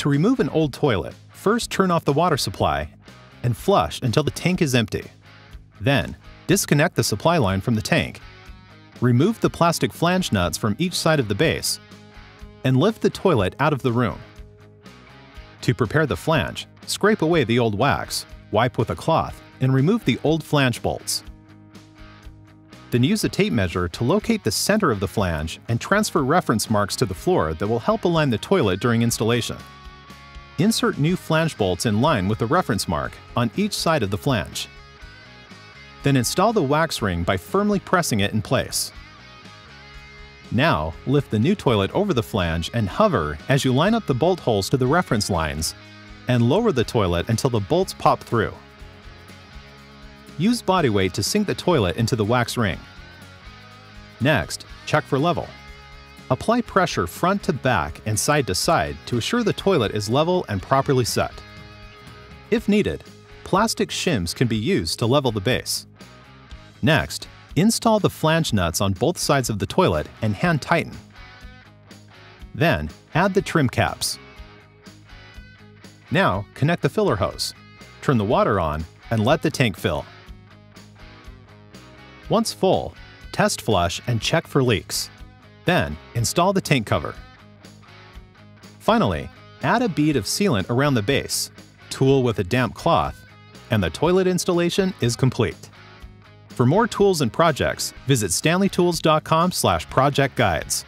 To remove an old toilet, first turn off the water supply and flush until the tank is empty. Then, disconnect the supply line from the tank. Remove the plastic flange nuts from each side of the base and lift the toilet out of the room. To prepare the flange, scrape away the old wax, wipe with a cloth, and remove the old flange bolts. Then use a tape measure to locate the center of the flange and transfer reference marks to the floor that will help align the toilet during installation. Insert new flange bolts in line with the reference mark on each side of the flange. Then install the wax ring by firmly pressing it in place. Now, lift the new toilet over the flange and hover as you line up the bolt holes to the reference lines, and lower the toilet until the bolts pop through. Use body weight to sink the toilet into the wax ring. Next, check for level. Apply pressure front to back and side to side to assure the toilet is level and properly set. If needed, plastic shims can be used to level the base. Next, install the flange nuts on both sides of the toilet and hand tighten. Then, add the trim caps. Now, connect the filler hose. Turn the water on and let the tank fill. Once full, test flush and check for leaks. Then, install the tank cover. Finally, add a bead of sealant around the base, tool with a damp cloth, and the toilet installation is complete. For more tools and projects, visit stanleytools.com/project guides.